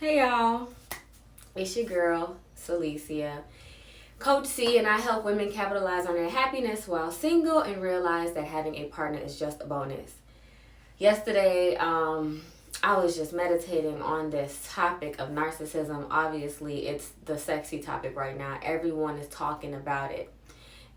Hey y'all, it's your girl, Celicia. Coach C, and I help women capitalize on their happiness while single and realize that having a partner is just a bonus. Yesterday, I was just meditating on this topic of narcissism. Obviously, it's the sexy topic right now. Everyone is talking about it.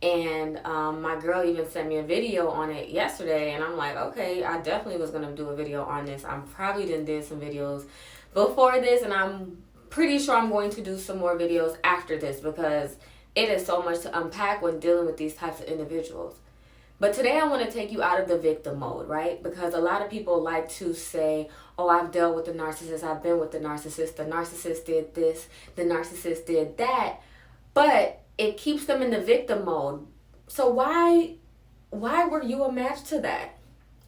And my girl even sent me a video on it yesterday, and I'm like, okay, I definitely was gonna do a video on this. I'm probably did some videos before this, and I'm pretty sure I'm going to do some more videos after this because it is so much to unpack when dealing with these types of individuals. But today I want to take you out of the victim mode, right? Because a lot of people like to say, oh, I've dealt with the narcissist, I've been with the narcissist did this, the narcissist did that. But it keeps them in the victim mode. So why were you a match to that?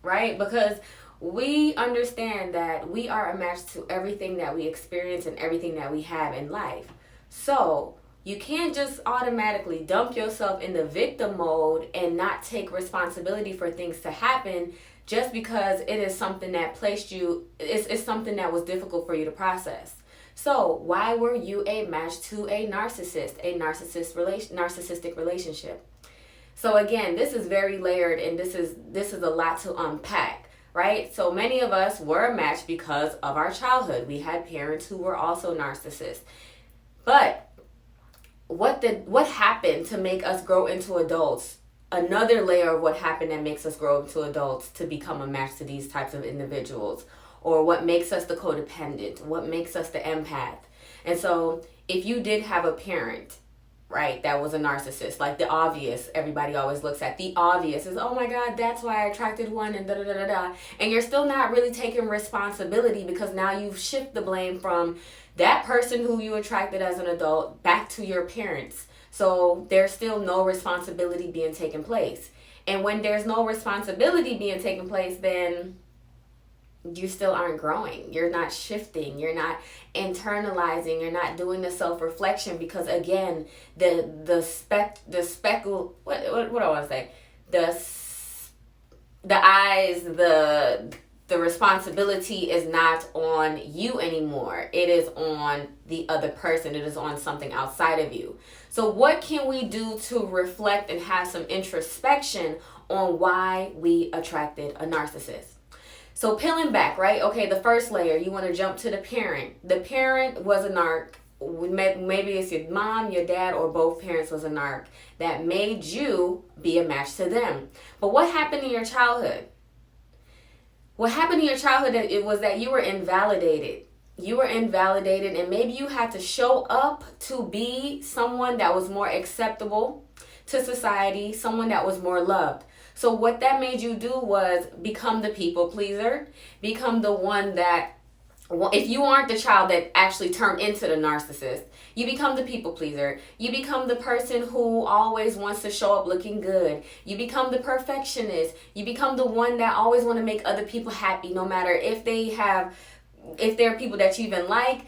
Right? Because we understand that we are a match to everything that we experience and everything that we have in life. So you can't just automatically dump yourself in the victim mode and not take responsibility for things to happen just because it is something that placed you, it's something that was difficult for you to process. So why were you a match to a narcissistic relationship? So again, this is very layered, and this is a lot to unpack, right? So many of us were a match because of our childhood. We had parents who were also narcissists. But what happened to make us grow into adults? Another layer of what happened that makes us grow into adults to become a match to these types of individuals, or what makes us the codependent, what makes us the empath. And so if you did have a parent, right, that was a narcissist, like the obvious, everybody always looks at the obvious is, oh my God, that's why I attracted one, and da da da da da. And you're still not really taking responsibility because now you've shifted the blame from that person who you attracted as an adult back to your parents. So there's still no responsibility being taken place. And when there's no responsibility being taken place, then you still aren't growing. You're not shifting. You're not internalizing. You're not doing the self-reflection because again, what do I want to say? The responsibility is not on you anymore. It is on the other person. It is on something outside of you. So what can we do to reflect and have some introspection on why we attracted a narcissist? So peeling back, right? Okay, the first layer, you want to jump to the parent. The parent was a narc. Maybe it's your mom, your dad, or both parents was a narc that made you be a match to them. But what happened in your childhood? What happened in your childhood, it was that you were invalidated. You were invalidated, and maybe you had to show up to be someone that was more acceptable to society, someone that was more loved. So what that made you do was become the people pleaser, become the one that, if you aren't the child that actually turned into the narcissist, you become the people pleaser. You become the person who always wants to show up looking good. You become the perfectionist. You become the one that always want to make other people happy, no matter if they're people that you even like.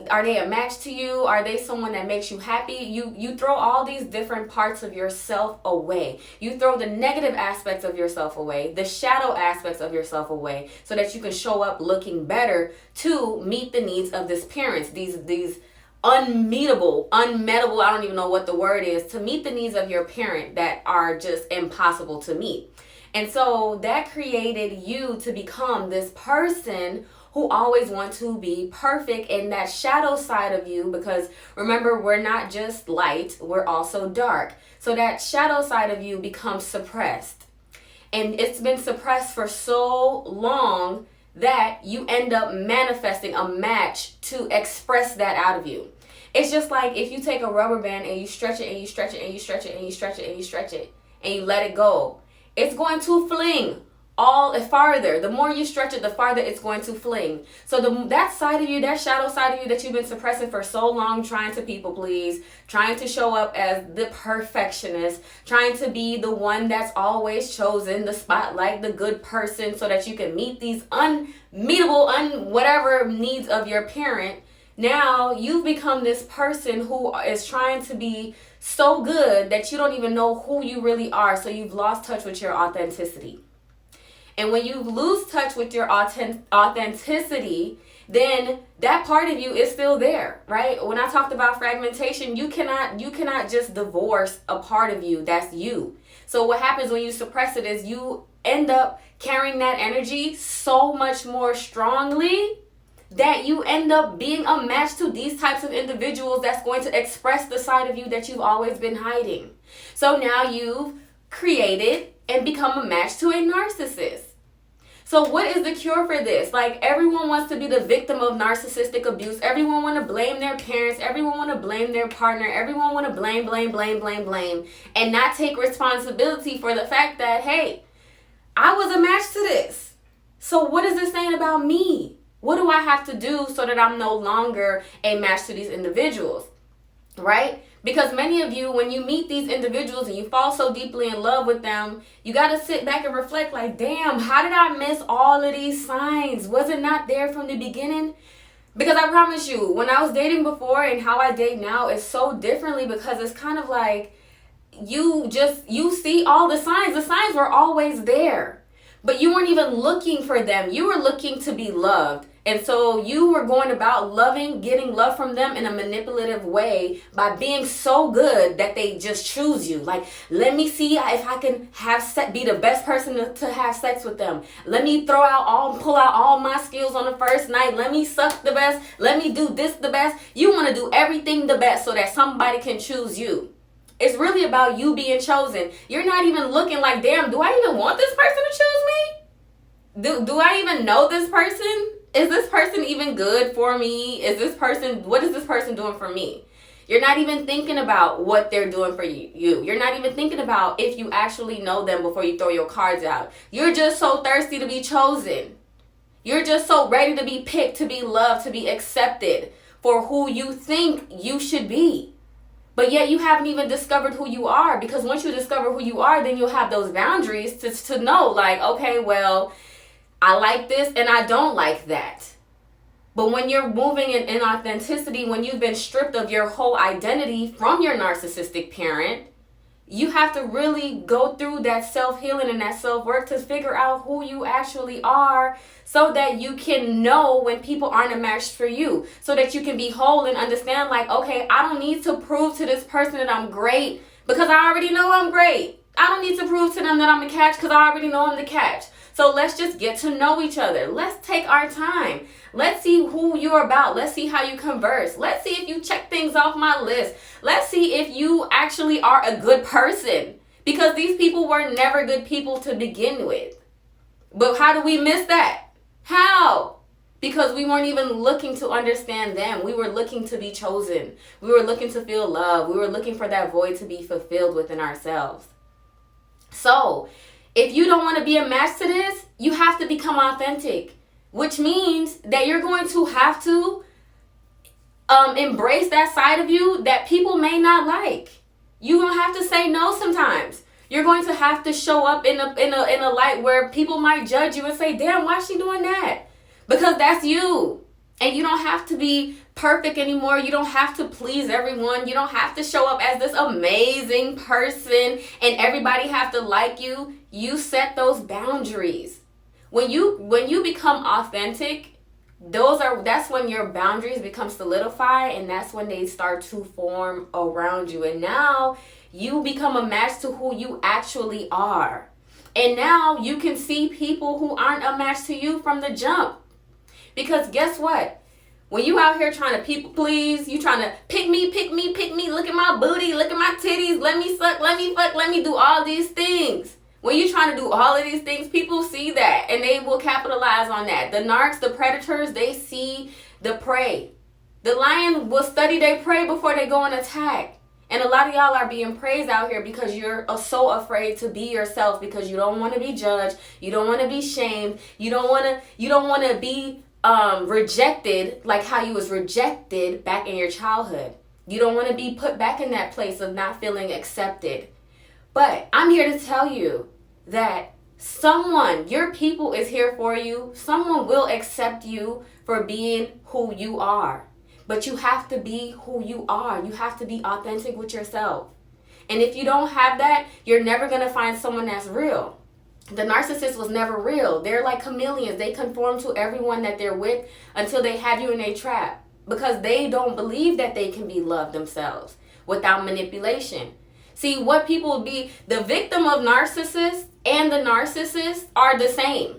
Are they a match to you? Are they someone that makes you happy? You throw all these different parts of yourself away. You throw the negative aspects of yourself away, the shadow aspects of yourself away, so that you can show up looking better to meet the needs of this parents. These unmeetable, unmettable, I don't even know what the word is, to meet the needs of your parent that are just impossible to meet. And so that created you to become this person who always want to be perfect, in that shadow side of you, because remember, we're not just light, we're also dark. So that shadow side of you becomes suppressed. And it's been suppressed for so long that you end up manifesting a match to express that out of you. It's just like if you take a rubber band and you stretch it and you stretch it and you stretch it and you stretch it and you stretch it and you let it go, it's going to fling all farther. The more you stretch it, the farther it's going to fling. So that side of you, that shadow side of you that you've been suppressing for so long, trying to people please, trying to show up as the perfectionist, trying to be the one that's always chosen, the spotlight, the good person, so that you can meet these unmeetable, whatever needs of your parent. Now you've become this person who is trying to be so good that you don't even know who you really are. So you've lost touch with your authenticity. And when you lose touch with your authenticity, then that part of you is still there, right? When I talked about fragmentation, you cannot just divorce a part of you that's you. So what happens when you suppress it is you end up carrying that energy so much more strongly that you end up being a match to these types of individuals that's going to express the side of you that you've always been hiding. So now you've created and become a match to a narcissist. So what is the cure for this? Like, everyone wants to be the victim of narcissistic abuse. Everyone want to blame their parents. Everyone want to blame their partner. Everyone want to blame, and not take responsibility for the fact that, hey, I was a match to this. So what is this saying about me? What do I have to do so that I'm no longer a match to these individuals, right? Because many of you, when you meet these individuals and you fall so deeply in love with them, you got to sit back and reflect like, damn, how did I miss all of these signs? Was it not there from the beginning? Because I promise you, when I was dating before and how I date now is so differently, because it's kind of like you see all the signs. The signs were always there, but you weren't even looking for them. You were looking to be loved. And so you were going about getting love from them in a manipulative way by being so good that they just choose you. Like, let me see if I can be the best person to have sex with them. Let me pull out all my skills on the first night. Let me suck the best. Let me do this the best. You want to do everything the best so that somebody can choose you. It's really about you being chosen. You're not even looking like, damn, do I even want this person to choose me? Do I even know this person? Is this person even good for me? What is this person doing for me? You're not even thinking about what they're doing for you. You're not even thinking about if you actually know them before you throw your cards out. You're just so thirsty to be chosen. You're just so ready to be picked, to be loved, to be accepted for who you think you should be. But yet you haven't even discovered who you are, because once you discover who you are, then you'll have those boundaries to know, like, okay, well, I like this and I don't like that. But when you're moving in authenticity, when you've been stripped of your whole identity from your narcissistic parent, you have to really go through that self-healing and that self-work to figure out who you actually are, so that you can know when people aren't a match for you, so that you can be whole and understand, like, okay, I don't need to prove to this person that I'm great because I already know I'm great. I don't need to prove to them that I'm a catch because I already know I'm the catch. So let's just get to know each other. Let's take our time. Let's see who you're about. Let's see how you converse. Let's see if you check things off my list. Let's see if you actually are a good person. Because these people were never good people to begin with. But how do we miss that? How? Because we weren't even looking to understand them. We were looking to be chosen. We were looking to feel love. We were looking for that void to be fulfilled within ourselves. So, if you don't want to be a match to this, you have to become authentic, which means that you're going to have to embrace that side of you that people may not like. You're going to have to say no sometimes. You're going to have to show up in a light where people might judge you and say, damn, why is she doing that? Because that's you. And you don't have to be perfect anymore. You don't have to please everyone. You don't have to show up as this amazing person and everybody have to like you. You set those boundaries. When you become authentic, that's when your boundaries become solidified, and that's when they start to form around you. And now you become a match to who you actually are. And now you can see people who aren't a match to you from the jump. Because guess what? When you out here trying to people please, you trying to pick me, look at my booty, look at my titties, let me suck, let me fuck, let me do all these things. When you're trying to do all of these things, people see that and they will capitalize on that. The narcs, the predators, they see the prey. The lion will study their prey before they go and attack. And a lot of y'all are being praised out here because you're so afraid to be yourself, because you don't want to be judged, you don't want to be shamed, you don't want to be rejected like how you was rejected back in your childhood. You don't want to be put back in that place of not feeling accepted. But I'm here to tell you that your people is here for you. Someone will accept you for being who you are. But you have to be who you are. You have to be authentic with yourself. And if you don't have that, you're never going to find someone that's real. The narcissist was never real. They're like chameleons. They conform to everyone that they're with until they have you in a trap, because they don't believe that they can be loved themselves without manipulation. See, what people would be, the victim of narcissists and the narcissist are the same.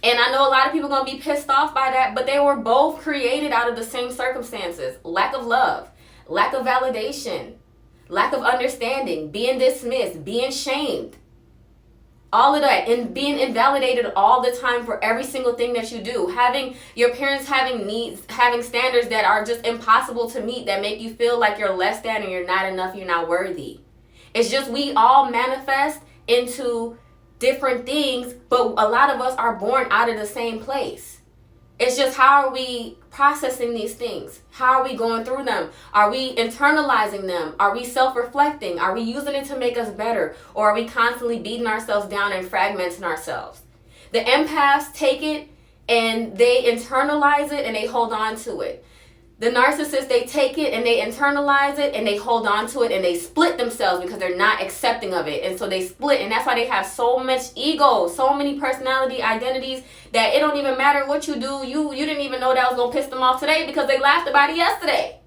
And I know a lot of people are going to be pissed off by that, but they were both created out of the same circumstances. Lack of love, lack of validation, lack of understanding, being dismissed, being shamed. All of that, and being invalidated all the time for every single thing that you do. Having your parents having needs, having standards that are just impossible to meet, that make you feel like you're less than and you're not enough, you're not worthy. It's just we all manifest into different things, but a lot of us are born out of the same place. It's just, how are we processing these things? How are we going through them? Are we internalizing them? Are we self-reflecting? Are we using it to make us better? Or are we constantly beating ourselves down and fragmenting ourselves? The empaths take it and they internalize it and they hold on to it. The narcissists, they take it and they internalize it and they hold on to it and they split themselves because they're not accepting of it. And so they split, and that's why they have so much ego, so many personality identities, that it don't even matter what you do. You didn't even know that was going to piss them off today because they laughed about it yesterday.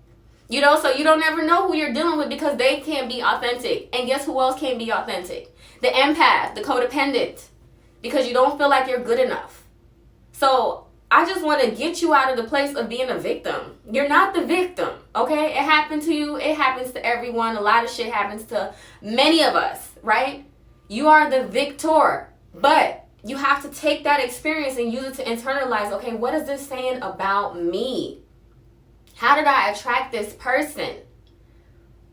You know, so you don't ever know who you're dealing with because they can't be authentic. And guess who else can't be authentic? The empath, the codependent, because you don't feel like you're good enough. So I just want to get you out of the place of being a victim. You're not the victim, okay? It happened to you. It happens to everyone. A lot of shit happens to many of us, right? You are the victor. But you have to take that experience and use it to internalize, okay, what is this saying about me? How did I attract this person?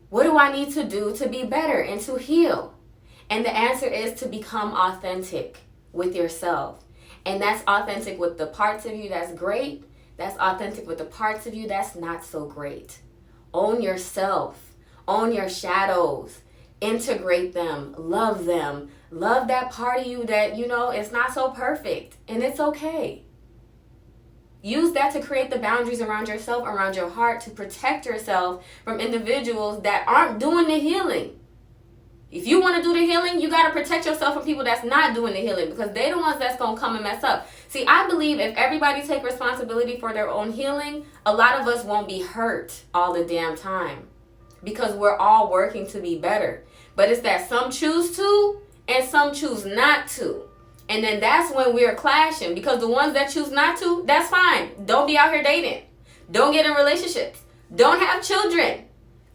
What do I need to do to be better and to heal? And the answer is to become authentic with yourself. And that's authentic with the parts of you that's great. That's authentic with the parts of you that's not so great. Own yourself. Own your shadows. Integrate them. Love them. Love that part of you that, you know, it's not so perfect. And it's okay. Use that to create the boundaries around yourself, around your heart, to protect yourself from individuals that aren't doing the healing. If you want to do the healing, you got to protect yourself from people that's not doing the healing, because they're the ones that's going to come and mess up. See, I believe if everybody take responsibility for their own healing, a lot of us won't be hurt all the damn time, because we're all working to be better. But it's that some choose to and some choose not to. And then that's when we're clashing, because the ones that choose not to, that's fine. Don't be out here dating. Don't get in relationships. Don't have children.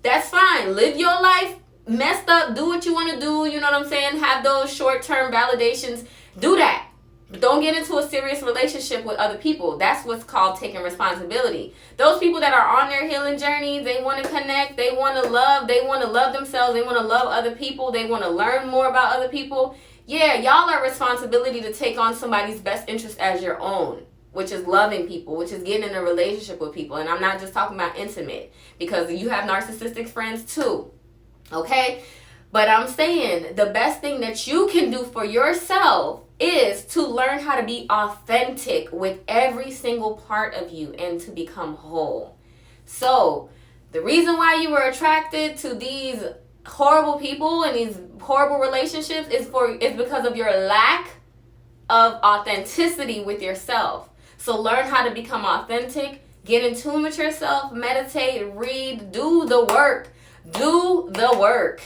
That's fine. Live your life messed up. Do what you want to do. You know what I'm saying? Have those short-term validations. Do that. But don't get into a serious relationship with other people. That's what's called taking responsibility. Those people that are on their healing journey, they want to connect. They want to love. They want to love themselves. They want to love other people. They want to learn more about other people. Yeah, y'all are responsibility to take on somebody's best interest as your own, which is loving people, which is getting in a relationship with people. And I'm not just talking about intimate, because you have narcissistic friends too. Okay? But I'm saying the best thing that you can do for yourself is to learn how to be authentic with every single part of you and to become whole. So, the reason why you were attracted to these horrible people and these horrible relationships is because of your lack of authenticity with yourself. So learn how to become authentic, get in tune with yourself, meditate, read, do the work. Do the work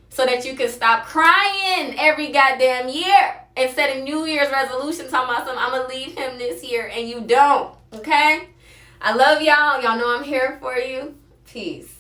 so that you can stop crying every goddamn year and setting New Year's resolutions talking about something, I'm going to leave him this year, and you don't. Okay? I love y'all. Y'all know I'm here for you. Peace.